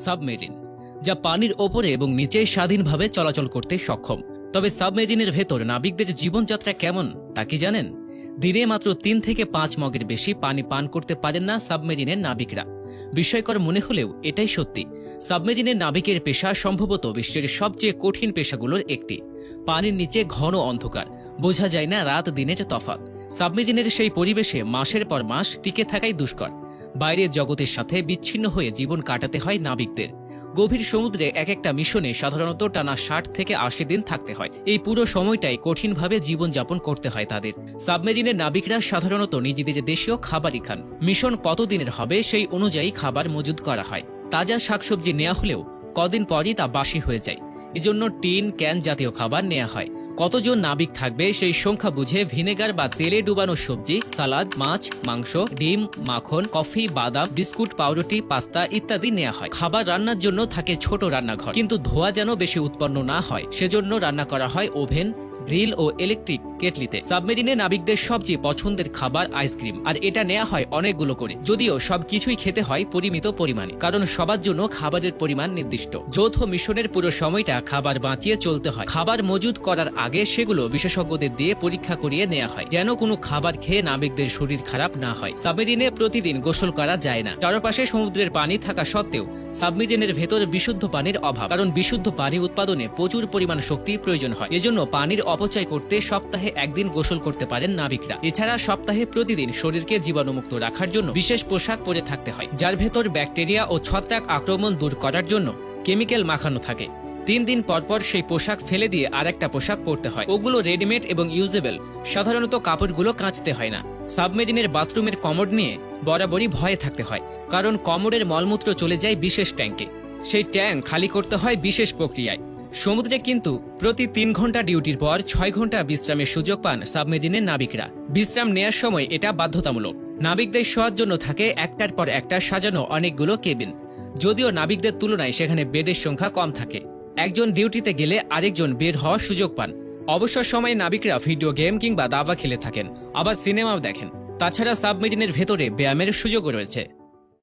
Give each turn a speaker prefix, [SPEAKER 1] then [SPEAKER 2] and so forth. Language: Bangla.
[SPEAKER 1] সাবমেরিন, যা পানির ওপরে এবং নিচে স্বাধীনভাবে চলাচল করতে সক্ষম। তবে সাবমেরিনের ভেতর নাবিকদের জীবনযাত্রা কেমন তা কি জানেন? দিনে মাত্র 3 থেকে 5 মগের বেশি পানি পান করতে পারেন না সাবমেরিনের নাবিকরা। বিস্ময়কর মনে হলেও এটাই সত্যি। সাবমেরিনের নাবিকের পেশা সম্ভবত বিশ্বের সবচেয়ে কঠিন পেশাগুলোর একটি। পানির নিচে ঘন অন্ধকার, বোঝা যায় না রাত দিনের তফাৎ। সাবমেরিনের সেই পরিবেশে মাসের পর মাস টিকে থাকাই দুষ্কর। বাইরের জগতের সাথে বিচ্ছিন্ন হয়ে জীবন কাটাতে হয় নাবিকদের। গভীর সমুদ্রে এক একটা মিশনে সাধারণত টানা 60 থেকে 80 দিন থাকতে হয়। এই পুরো সময়টাই কঠিনভাবে জীবনযাপন করতে হয় তাদের। সাবমেরিনের নাবিকরা সাধারণত নিজেদের দেশীয় খাবারই খান। মিশন কতদিনের হবে সেই অনুযায়ী খাবার মজুদ করা হয়। তাজা শাকসবজি নেওয়া হলেও কদিন পরই তা বাসি হয়ে যায়। এজন্য টিন, ক্যান জাতীয় খাবার নেওয়া হয়। কতজন নাবিক থাকবে সেই সংখ্যা বুঝে ভিনেগার বা তেলে ডুবানো সবজি, সালাদ, মাছ, মাংস, ডিম, মাখন, কফি, বাদাম, বিস্কুট, পাউরুটি, পাস্তা ইত্যাদি নেওয়া হয়। খাবার রান্নার জন্য থাকে ছোট রান্নাঘর, কিন্তু ধোঁয়া যেন বেশি উৎপন্ন না হয় সেজন্য রান্না করা হয় ওভেন, গ্রিল ও ইলেকট্রিক কেটলিতে। সাবমেরিনে নাবিকদের সবচেয়ে পছন্দের খাবার আইসক্রিম, আর এটা নেওয়া হয় অনেকগুলো করে। যদিও সবকিছুই খেতে হয় পরিমিত পরিমাণে, কারণ সবার জন্য খাবারের পরিমাণ নির্দিষ্ট। যৌথ মিশনের পুরো সময়টা খাবার বাঁচিয়ে চলতে হয়। খাবার মজুদ করার আগে সেগুলো বিশেষজ্ঞদের দিয়ে পরীক্ষা করিয়ে নেওয়া হয়, যেন কোনো খাবার খেয়ে নাবিকদের শরীর খারাপ না হয়। সাবমেরিনে প্রতিদিন গোসল করা যায় না। চারপাশে সমুদ্রের পানি থাকা সত্ত্বেও সাবমেরিনের ভেতরে বিশুদ্ধ পানির অভাব, কারণ বিশুদ্ধ পানি উৎপাদনে প্রচুর পরিমাণ শক্তি প্রয়োজন হয়। এজন্য পানির অপচয় করতে সপ্তাহে একদিন গোসল করতে পারেন নাবিকরা। এছাড়া সপ্তাহে প্রতিদিন শরীরকে জীবাণুমুক্ত রাখার জন্য বিশেষ পোশাক পরে থাকতে হয়, যার ভেতর ব্যাকটেরিয়া ও ছত্রাক আক্রমণ দূর করার জন্য কেমিক্যাল মাখানো থাকে। 3 দিন পরপর সেই পোশাক ফেলে দিয়ে আরেকটা পোশাক পরতে হয়। ওগুলো রেডিমেড এবং ইউজেবল। সাধারণত কাপড়গুলো কাচতে হয় না। সাবমেরিনের বাথরুমের কমোড নিয়ে বরাবরই ভয়ে থাকতে হয়, কারণ কমোডের মলমূত্র চলে যায় বিশেষ ট্যাঙ্কে। সেই ট্যাঙ্ক খালি করতে হয় বিশেষ প্রক্রিয়ায়। সমুদ্রে কিন্তু প্রতি 3 ঘন্টা ডিউটির পর 6 ঘন্টা বিশ্রামের সুযোগ পান সাবমেরিনের নাবিকরা। বিশ্রাম নেয়ার সময় এটা বাধ্যতামূলক। নাবিকদের শোয়ার জন্য থাকে একটার পর একটা সাজানো অনেকগুলো কেবিন। যদিও নাবিকদের তুলনায় সেখানে বেডের সংখ্যা কম থাকে। একজন ডিউটিতে গেলে আরেকজন বের হওয়ার সুযোগ পান। অবসর সময়ে নাবিকরা ভিডিও গেম কিংবা দাবা খেলে থাকেন, আবার সিনেমাও দেখেন। তাছাড়া সাবমেরিনের ভেতরে ব্যায়ামের সুযোগও রয়েছে।